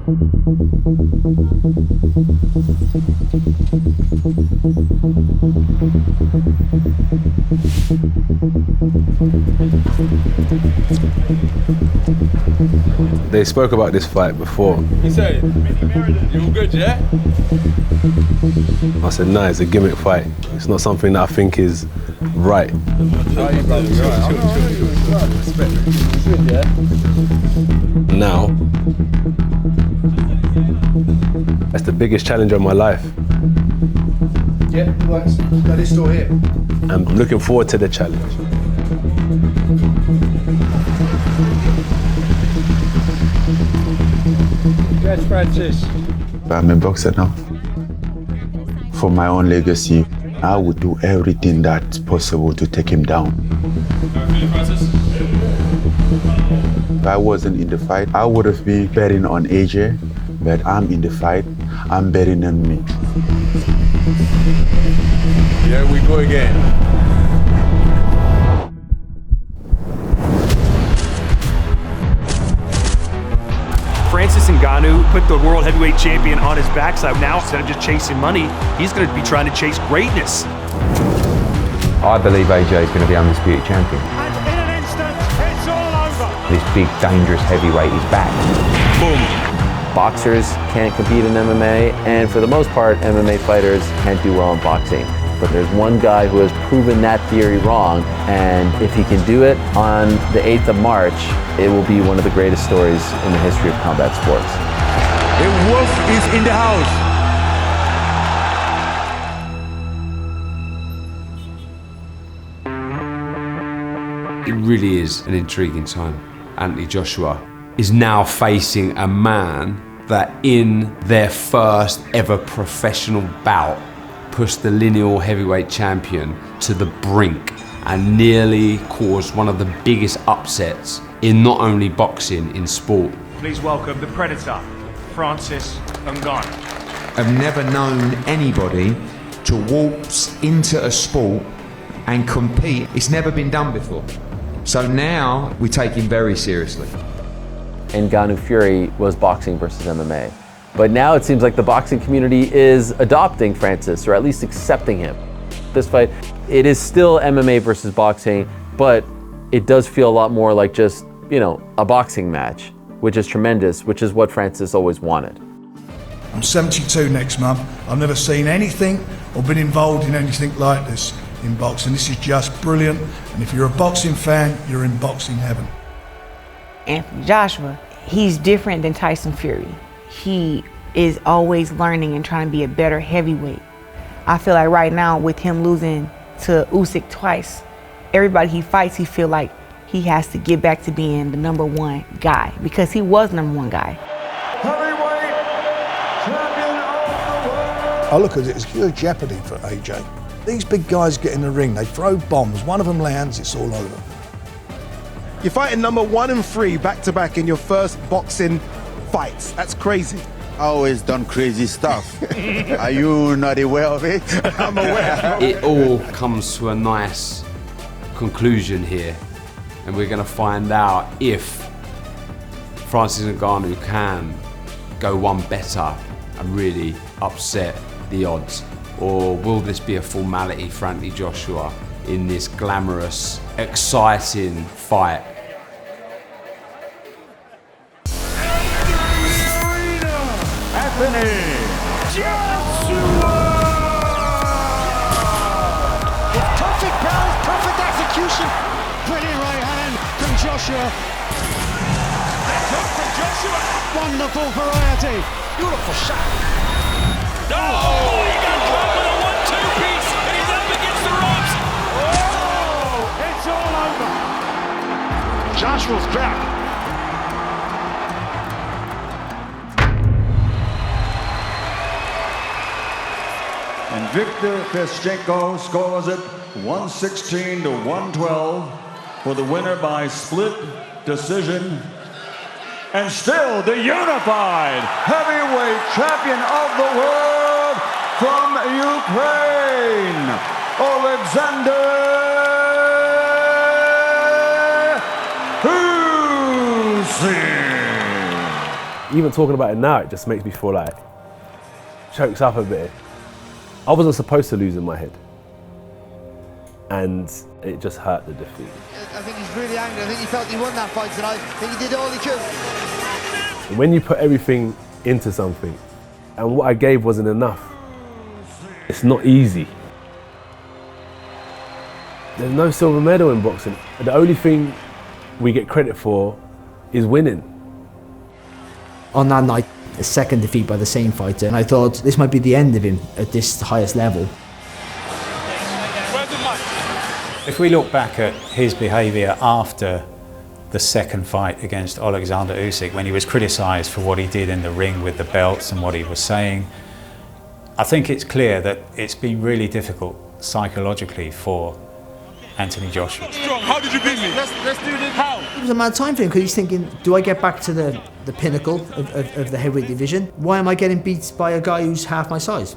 They spoke about this fight before. He said, you all good, yeah? I said, no, it's a gimmick fight. It's not something that I think is right. Now, that's the biggest challenge of my life. Yeah, that is still here. I'm looking forward to the challenge. Yes, Francis. I'm a boxer now. For my own legacy, I would do everything that's possible to take him down. If I wasn't in the fight, I would have been betting on AJ, but I'm in the fight, I'm betting on me. Here we go again. Francis Ngannou put the world heavyweight champion on his backside. Now, instead of just chasing money, he's going to be trying to chase greatness. I believe AJ is going to be undisputed champion. And in an instant, it's all over. This big, dangerous heavyweight is back. Boom. Boxers can't compete in MMA, and for the most part, MMA fighters can't do well in boxing. But there's one guy who has proven that theory wrong, and if he can do it on the 8th of March, it will be one of the greatest stories in the history of combat sports. The wolf is in the house. It really is an intriguing time. Anthony Joshua is now facing a man that in their first ever professional bout pushed the lineal heavyweight champion to the brink and nearly caused one of the biggest upsets in not only boxing, in sport. Please welcome the Predator, Francis Ngannou. I've never known anybody to waltz into a sport and compete. It's never been done before. So now we take him very seriously. Ngannou Fury was boxing versus MMA. But now it seems like the boxing community is adopting Francis, or at least accepting him. This fight, it is still MMA versus boxing, but it does feel a lot more like just, you know, a boxing match, which is tremendous, which is what Francis always wanted. I'm 72 next month. I've never seen anything or been involved in anything like this in boxing. This is just brilliant. And if you're a boxing fan, you're in boxing heaven. Anthony Joshua, he's different than Tyson Fury. He is always learning and trying to be a better heavyweight. I feel like right now with him losing to Usyk twice, everybody he fights, he feel like he has to get back to being the #1 guy, because he was #1 guy. Heavyweight champion of the world. I look at it as huge jeopardy for AJ. These big guys get in the ring, they throw bombs, one of them lands, it's all over. You're fighting #1 and 3 back-to-back in your first boxing fights. That's crazy. Always done crazy stuff. Are you not aware of it? I'm aware. It all comes to a nice conclusion here, and we're going to find out if Francis Ngannou can go one better and really upset the odds, or will this be a formality for Anthony Joshua in this glamorous, exciting fight? Anthony Joshua! With perfect balance, perfect execution. Brilliant right hand from Joshua. That's hook from Joshua. Wonderful variety. Beautiful shot. Oh, he got caught with a 1-2 piece, and he's up against the ropes. Oh, it's all over. Joshua's back. And Victor Festchenko scores it 116 to 112 for the winner by split decision. And still the unified heavyweight champion of the world from Ukraine, Alexander Usyk. Even talking about it now, it just makes me feel like, chokes up a bit. I wasn't supposed to lose in my head. And it just hurt the defeat. I think he's really angry. I think he felt he won that fight tonight. I think he did all he could. When you put everything into something, and what I gave wasn't enough, it's not easy. There's no silver medal in boxing. The only thing we get credit for is winning. On that night, a second defeat by the same fighter, and I thought this might be the end of him at this highest level. If we look back at his behaviour after the second fight against Alexander Usyk, when he was criticised for what he did in the ring with the belts and what he was saying, I think it's clear that it's been really difficult psychologically for Anthony Joshua. How did you beat me? Let's do this. How? It was a mad time for him because he's thinking, do I get back to the pinnacle of the heavyweight division? Why am I getting beat by a guy who's half my size?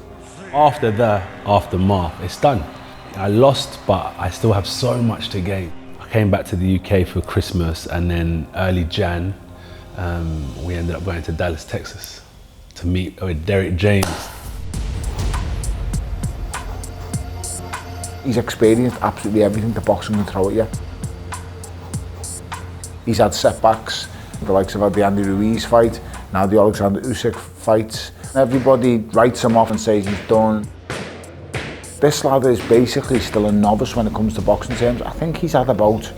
After the aftermath, it's done. I lost, but I still have so much to gain. I came back to the UK for Christmas, and then early Jan, we ended up going to Dallas, Texas to meet with Derek James. He's experienced absolutely everything the boxing can throw at you. He's had setbacks, the likes of the Andy Ruiz fight, now the Alexander Usyk fight. Everybody writes him off and says he's done. This lad is basically still a novice when it comes to boxing terms. I think he's had about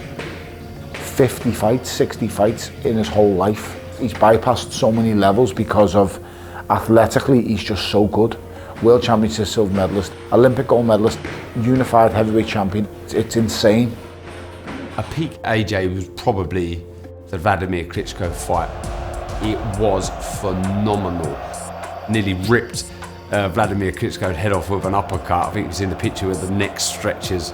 50 fights, 60 fights in his whole life. He's bypassed so many levels because of athletically, he's just so good. World Championship silver medalist, Olympic gold medalist, unified heavyweight champion. It's insane. A peak AJ was probably the Vladimir Klitschko fight. It was phenomenal. Nearly ripped Vladimir Klitschko's head off with an uppercut. I think it was in the picture where the neck stretches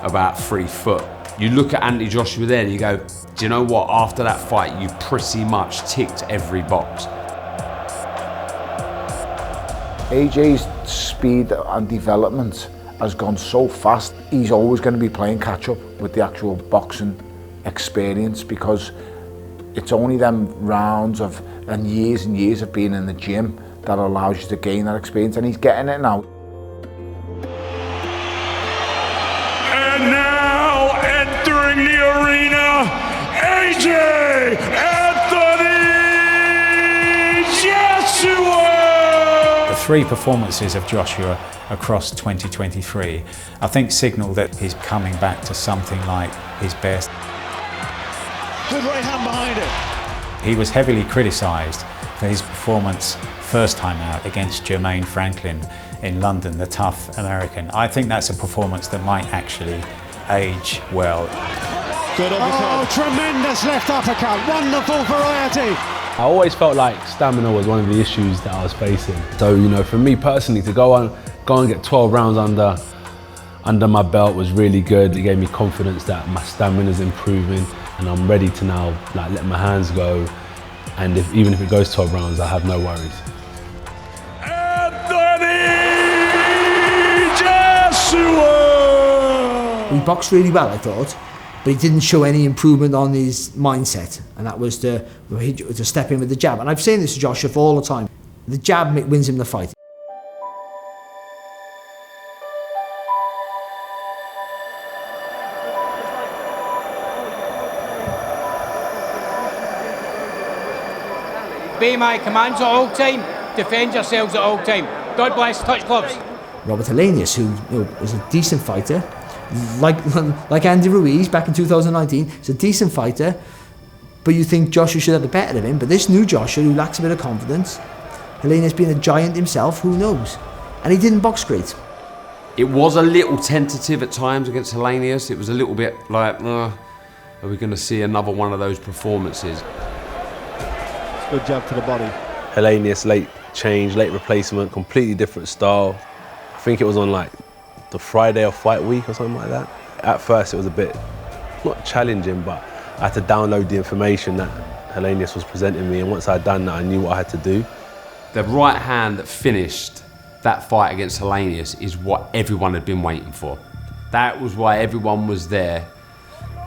about 3 foot. You look at Anthony Joshua there and you go, do you know what? After that fight, you pretty much ticked every box. AJ's speed and development has gone so fast. He's always going to be playing catch up with the actual boxing experience because it's only them rounds of and years of being in the gym that allows you to gain that experience, and he's getting it now. And now entering the arena, AJ Anthony Joshua! The 3 performances of Joshua across 2023, I think signal that he's coming back to something like his best. Good right hand behind it. He was heavily criticised for his performance first time out against Jermaine Franklin in London, the tough American. I think that's a performance that might actually age well. Good uppercut. Oh, tremendous left uppercut. Wonderful variety. I always felt like stamina was one of the issues that I was facing. So, you know, for me personally, to go and get 12 rounds under my belt was really good. It gave me confidence that my stamina's improving and I'm ready to now let my hands go. And even if it goes 12 rounds, I have no worries. He boxed really well, I thought, but he didn't show any improvement on his mindset, and that was to step in with the jab. And I've seen this to Joshua for all the time. The jab wins him the fight. Obey my commands at all time. Defend yourselves at all time. God bless. Touch gloves. Robert Helenius, who was a decent fighter, like Andy Ruiz back in 2019, is a decent fighter, but you think Joshua should have the better of him. But this new Joshua, who lacks a bit of confidence, Helenius being a giant himself, who knows? And he didn't box great. It was a little tentative at times against Helenius. It was a little bit like, are we going to see another one of those performances? Good jab to the body. Helenius, late change, late replacement, completely different style. I think it was on the Friday of fight week or something like that. At first it was a bit, not challenging, but I had to download the information that Helenius was presenting me, and once I'd done that, I knew what I had to do. The right hand that finished that fight against Helenius is what everyone had been waiting for. That was why everyone was there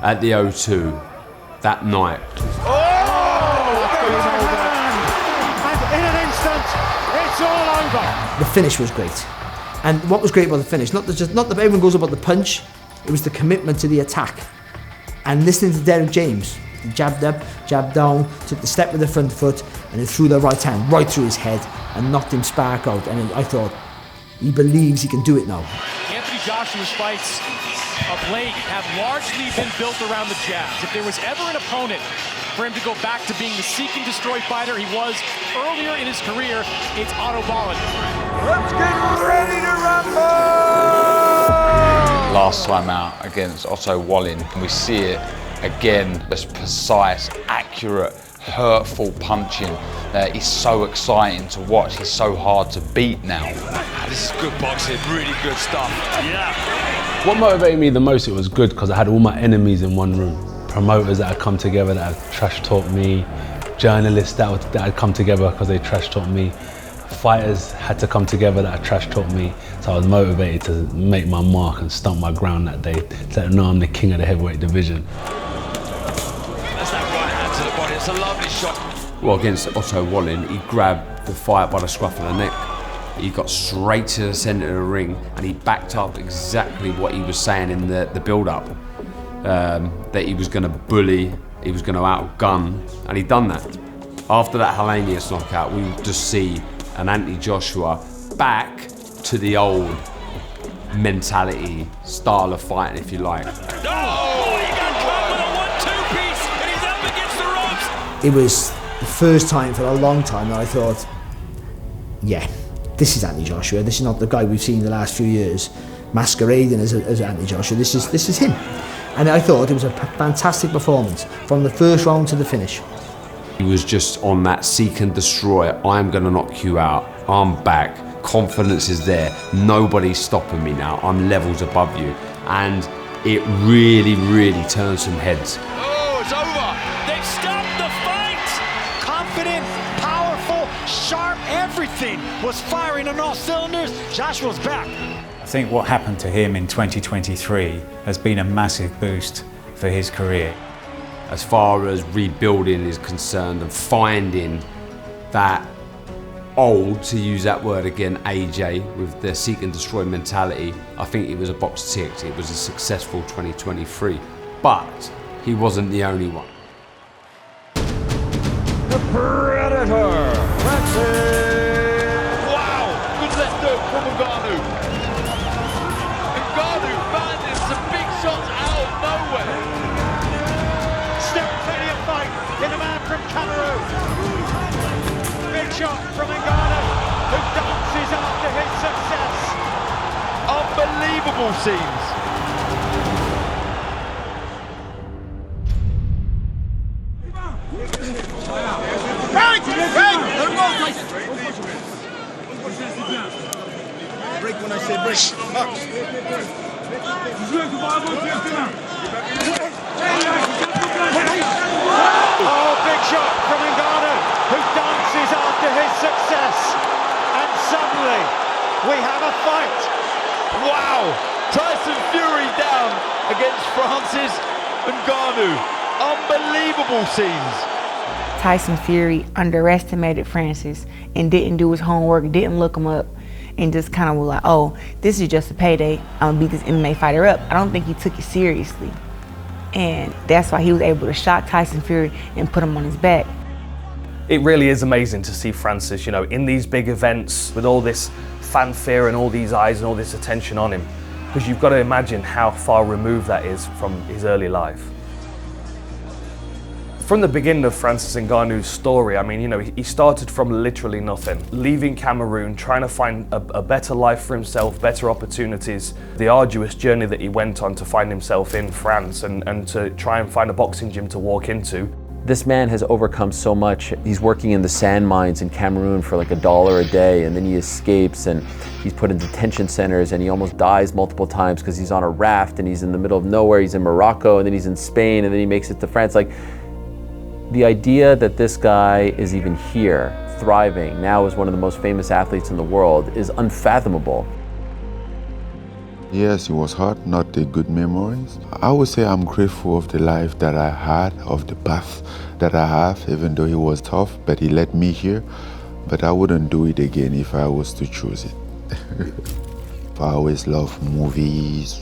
at the O2 that night. over. The finish was great. And what was great about the finish, not that everyone goes about the punch, it was the commitment to the attack. And listening to Derek James, he jabbed up, jabbed down, took the step with the front foot, and then threw the right hand right through his head and knocked him spark out. And I thought, he believes he can do it now. Anthony Joshua's fights of late have largely been built around the jabs. If there was ever an opponent for him to go back to being the seek and destroy fighter he was earlier in his career, it's Otto Wallin. Let's get ready to rumble! Last time out against Otto Wallin, and we see it again, this precise, accurate, hurtful punching. He's so exciting to watch, he's so hard to beat now. This is good boxing, really good stuff. Yeah. What motivated me the most, it was good because I had all my enemies in one room. Promoters that had come together that had trash talked me, journalists that had come together because they trash talked me, fighters had to come together that had trash talked me. So I was motivated to make my mark and stomp my ground that day, to let them know I'm the king of the heavyweight division. That's that right hand to the body, it's a lovely shot. Well, against Otto Wallin, he grabbed the fight by the scruff of the neck. He got straight to the centre of the ring and he backed up exactly what he was saying in the build-up. That he was going to bully, he was going to outgun, and he'd done that. After that Helenius knockout, we would just see an Anthony Joshua back to the old mentality, style of fighting, if you like. Oh, he got caught with a 1-2 piece and he's up against the ropes. It was the first time for a long time that I thought, yeah, this is Anthony Joshua. This is not the guy we've seen the last few years masquerading as Anthony Joshua. This is him. And I thought it was a fantastic performance from the first round to the finish. He was just on that seek and destroy. I'm going to knock you out. I'm back. Confidence is there. Nobody's stopping me now. I'm levels above you. And it really, really turned some heads. Oh, it's over. They've stopped the fight. Confident, powerful, sharp, everything was firing on all cylinders. Joshua's back. I think what happened to him in 2023 has been a massive boost for his career. As far as rebuilding is concerned and finding that old, to use that word again, AJ, with the seek and destroy mentality, I think it was a box ticked. It was a successful 2023, but he wasn't the only one. The Predator, Francis! Wow, good left hook from Ngannou. Ngannou finding some big shots out of nowhere. Still plenty of fight in the man from Cameroon. Big shot from Ngannou, who dances after his success. Unbelievable scenes. Break when I say break. Oh, big shot from Ngannou, who dances after his success. And suddenly, we have a fight. Wow, Tyson Fury down against Francis Ngannou. Unbelievable scenes. Tyson Fury underestimated Francis and didn't do his homework, didn't look him up, and just kind of was like, oh, this is just a payday. I'm gonna beat this MMA fighter up. I don't think he took it seriously. And that's why he was able to shock Tyson Fury and put him on his back. It really is amazing to see Francis, you know, in these big events with all this fanfare and all these eyes and all this attention on him. Because you've got to imagine how far removed that is from his early life. From the beginning of Francis Ngannou's story, I mean, you know, he started from literally nothing, leaving Cameroon, trying to find a better life for himself, better opportunities, the arduous journey that he went on to find himself in France and to try and find a boxing gym to walk into. This man has overcome so much. He's working in the sand mines in Cameroon for like $1 a day, and then he escapes and he's put in detention centers and he almost dies multiple times because he's on a raft and he's in the middle of nowhere. He's in Morocco and then he's in Spain and then he makes it to France. Like, the idea that this guy is even here, thriving, now as one of the most famous athletes in the world is unfathomable. Yes, it was hard, not the good memories. I would say I'm grateful of the life that I had, of the path that I have, even though it was tough, but he led me here. but I wouldn't do it again if I was to choose it. I always love movies,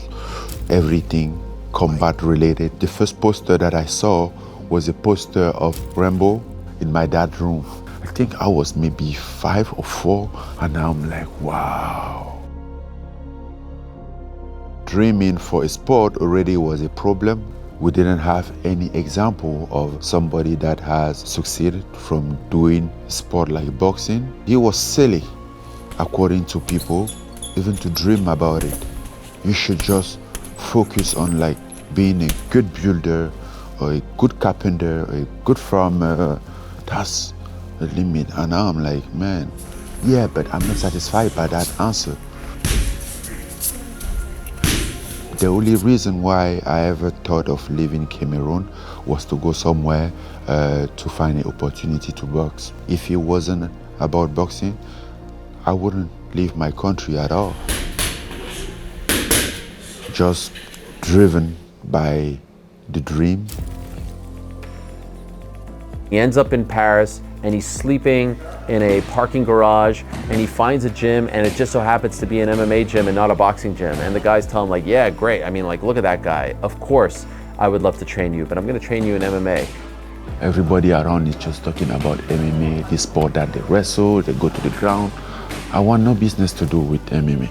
everything combat related. The first poster that I saw was a poster of Rambo in my dad's room. I think I was maybe 5 or 4, and now I'm like, wow. Dreaming for a sport already was a problem. We didn't have any example of somebody that has succeeded from doing sport like boxing. It was silly, according to people, even to dream about it. You should just focus on like being a good builder or a good carpenter or a good farmer. That's the limit. And now I'm like, man, yeah, but I'm not satisfied by that answer. The only reason why I ever thought of leaving Cameroon was to go somewhere to find an opportunity to box. If it wasn't about boxing, I wouldn't leave my country at all. Just driven by the dream. He ends up in Paris and he's sleeping in a parking garage and he finds a gym and it just so happens to be an MMA gym and not a boxing gym. And the guys tell him like, yeah, great. I mean, like, look at that guy. Of course, I would love to train you, but I'm gonna train you in MMA. Everybody around is just talking about MMA, the sport that they wrestle, they go to the ground. I want no business to do with MMA.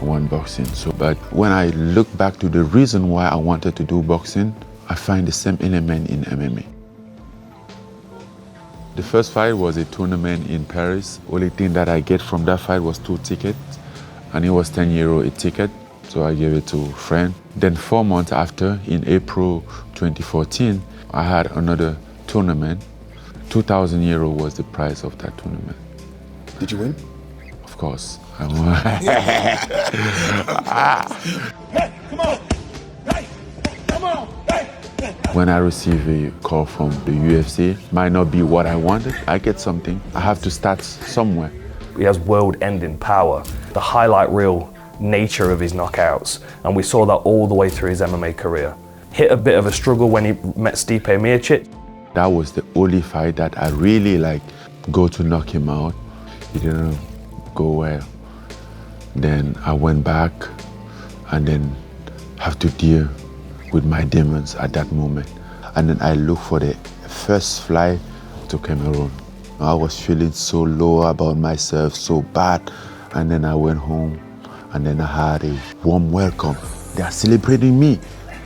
I want boxing. But when I look back to the reason why I wanted to do boxing, I find the same element in MMA. The first fight was a tournament in Paris. Only thing that I get from that fight was 2 tickets, and it was €10 a ticket, so I gave it to a friend. Then 4 months after, in April 2014, I had another tournament. €2,000 was the price of that tournament. Did you win? Of course, I won. Hey, come on! Hey, come on! Hey! When I receive a call from the UFC, might not be what I wanted. I get something. I have to start somewhere. He has world-ending power, the highlight reel nature of his knockouts, and we saw that all the way through his MMA career. Hit a bit of a struggle when he met Stipe Miocic. That was the only fight that I really go to knock him out. It didn't go well. Then I went back and then have to deal with my demons at that moment. And then I looked for the first flight to Cameroon. I was feeling so low about myself, so bad. And then I went home and then I had a warm welcome. They are celebrating me.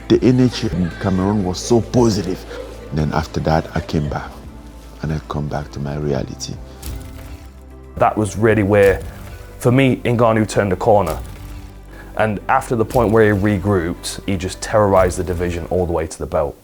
The energy in Cameroon was so positive. Then after that, I came back and I come back to my reality. That was really where, for me, Ngannou turned the corner. And after the point where he regrouped, he just terrorized the division all the way to the belt.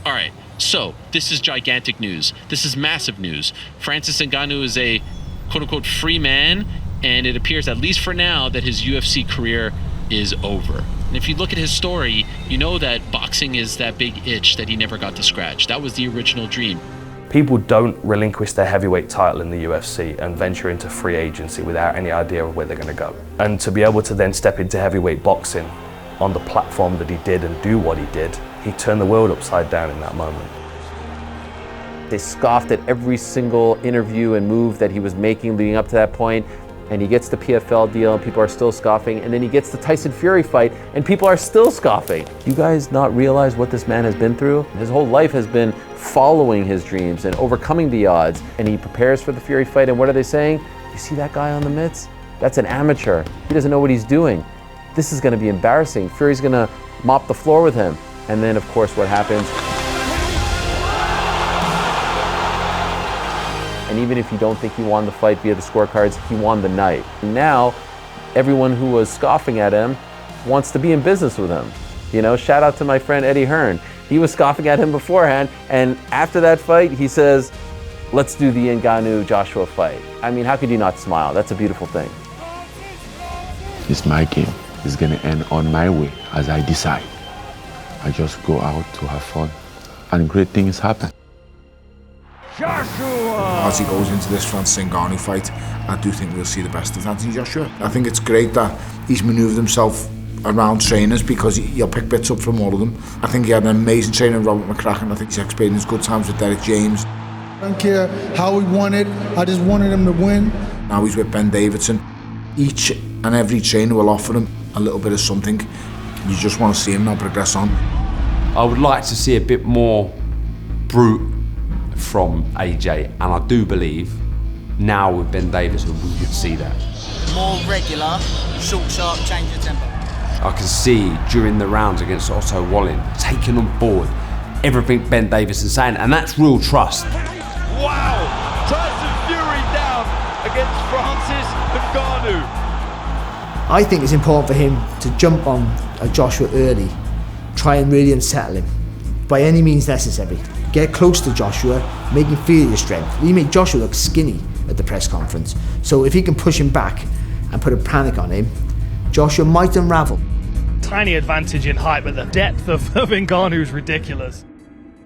All right, so this is gigantic news. This is massive news. Francis Ngannou is a quote-unquote free man, and it appears, at least for now, that his UFC career is over. And if you look at his story, you know that boxing is that big itch that he never got to scratch. That was the original dream. People don't relinquish their heavyweight title in the UFC and venture into free agency without any idea of where they're going to go. And to be able to then step into heavyweight boxing on the platform that he did and do what he did, he turned the world upside down in that moment. They scoffed at every single interview and move that he was making leading up to that point. And he gets the PFL deal and people are still scoffing. And then he gets the Tyson Fury fight and people are still scoffing. You guys not realize what this man has been through? His whole life has been following his dreams and overcoming the odds. And he prepares for the Fury fight, and what are they saying? You see that guy on the mitts? That's an amateur. He doesn't know what he's doing. This is gonna be embarrassing. Fury's gonna mop the floor with him. And then of course what happens? And even if you don't think he won the fight via the scorecards, he won the night. And now, everyone who was scoffing at him wants to be in business with him. You know, shout out to my friend Eddie Hearn. He was scoffing at him beforehand, and after that fight, he says, let's do the Ngannou-Joshua fight. I mean, how could you not smile? That's a beautiful thing. It's my game. It's gonna end on my way as I decide. I just go out to have fun, and great things happen. Joshua! As he goes into this Francis Ngannou fight, I do think we'll see the best of Anthony Joshua. I think it's great that he's manoeuvred himself around trainers because he'll pick bits up from all of them. I think he had an amazing trainer, Robert McCracken. I think he's experienced good times with Derek James. I don't care how he won it, I just wanted him to win. Now he's with Ben Davidson. Each and every trainer will offer him a little bit of something. You just want to see him now progress on. I would like to see a bit more brute from AJ, and I do believe now with Ben Davidson we could see that. More regular, short, sharp, change of tempo. I can see during the rounds against Otto Wallin taking on board everything Ben Davidson's saying, and that's real trust. Wow! Tyson Fury down against Francis Ngannou. I think it's important for him to jump on Joshua early, try and really unsettle him, by any means necessary. Get close to Joshua, make him feel your strength. He made Joshua look skinny at the press conference, so if he can push him back and put a panic on him, Joshua might unravel. Tiny advantage in height, but the depth of Ngannou is ridiculous.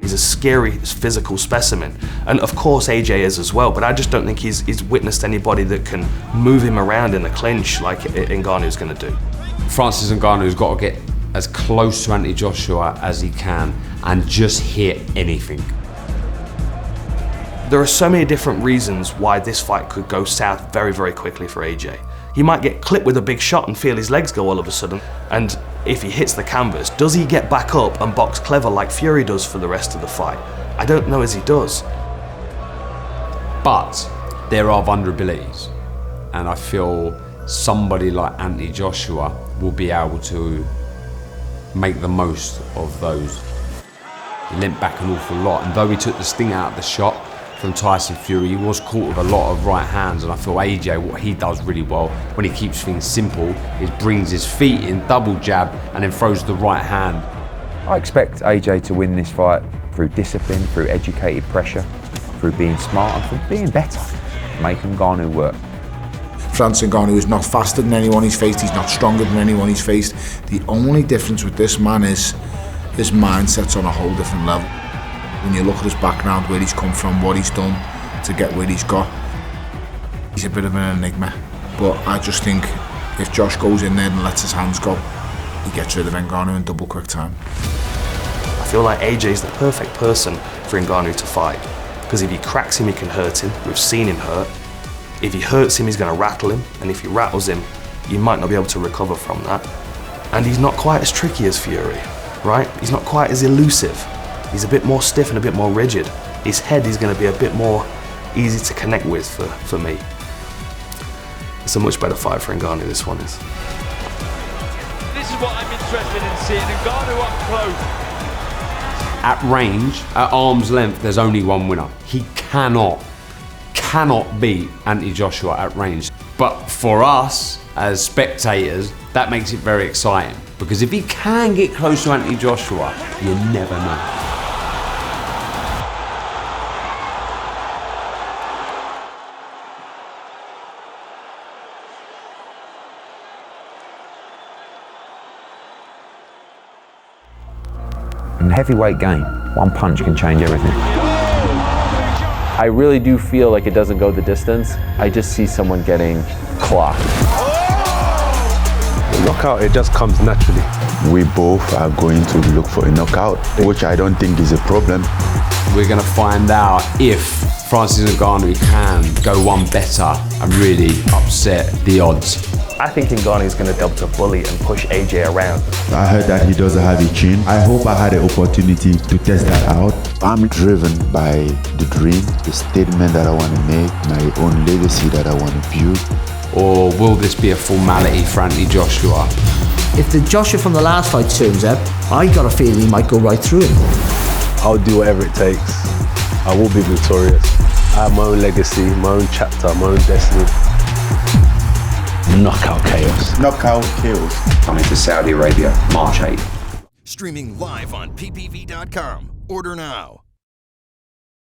He's a scary physical specimen, and of course AJ is as well, but I just don't think he's witnessed anybody that can move him around in the clinch like Ngannou's going to do. Francis Ngannou's got to get as close to Anthony Joshua as he can and just hit anything. There are so many different reasons why this fight could go south very, very quickly for AJ. He might get clipped with a big shot and feel his legs go all of a sudden, and if he hits the canvas, does he get back up and box clever like Fury does for the rest of the fight? I don't know as he does. But there are vulnerabilities, and I feel somebody like Anthony Joshua will be able to make the most of those. He leant back an awful lot, and though he took the sting out of the shot from Tyson Fury, he was caught with a lot of right hands, and I feel AJ, what he does really well when he keeps things simple is brings his feet in, double jab, and then throws the right hand. I expect AJ to win this fight through discipline, through educated pressure, through being smart and through being better. Make Ngannou work. Francis Ngannou is not faster than anyone he's faced, he's not stronger than anyone he's faced. The only difference with this man is his mindset's on a whole different level. When you look at his background, where he's come from, what he's done to get where he's got, he's a bit of an enigma. But I just think if Josh goes in there and lets his hands go, he gets rid of Ngannou in double quick time. I feel like AJ's the perfect person for Ngannou to fight, because if he cracks him, he can hurt him. We've seen him hurt. If he hurts him, he's going to rattle him, and if he rattles him, you might not be able to recover from that. And he's not quite as tricky as Fury, right? He's not quite as elusive. He's a bit more stiff and a bit more rigid. His head is going to be a bit more easy to connect with for me. It's a much better fight for Ngannou, this one is. This is what I'm interested in seeing, Ngannou up close. At range, at arm's length, there's only one winner. He cannot beat Anthony Joshua at range. But for us, as spectators, that makes it very exciting. Because if he can get close to Anthony Joshua, you never know. In heavyweight game, one punch can change everything. I really do feel like it doesn't go the distance. I just see someone getting clocked. The knockout, it just comes naturally. We both are going to look for a knockout, which I don't think is a problem. We're going to find out if Francis Ngannou can go one better and really upset the odds. I think Ngannou is going to be able to bully and push AJ around. I heard that he doesn't have a chin. I hope I had the opportunity to test that out. I'm driven by the dream, the statement that I want to make, my own legacy that I want to build. Or will this be a formality for Anthony Joshua? If the Joshua from the last fight turns up, I got a feeling he might go right through him. I'll do whatever it takes. I will be victorious. I have my own legacy, my own chapter, my own destiny. Knockout chaos. Knockout chaos. Coming to Saudi Arabia, March 8th. Streaming live on ppv.com. Order now.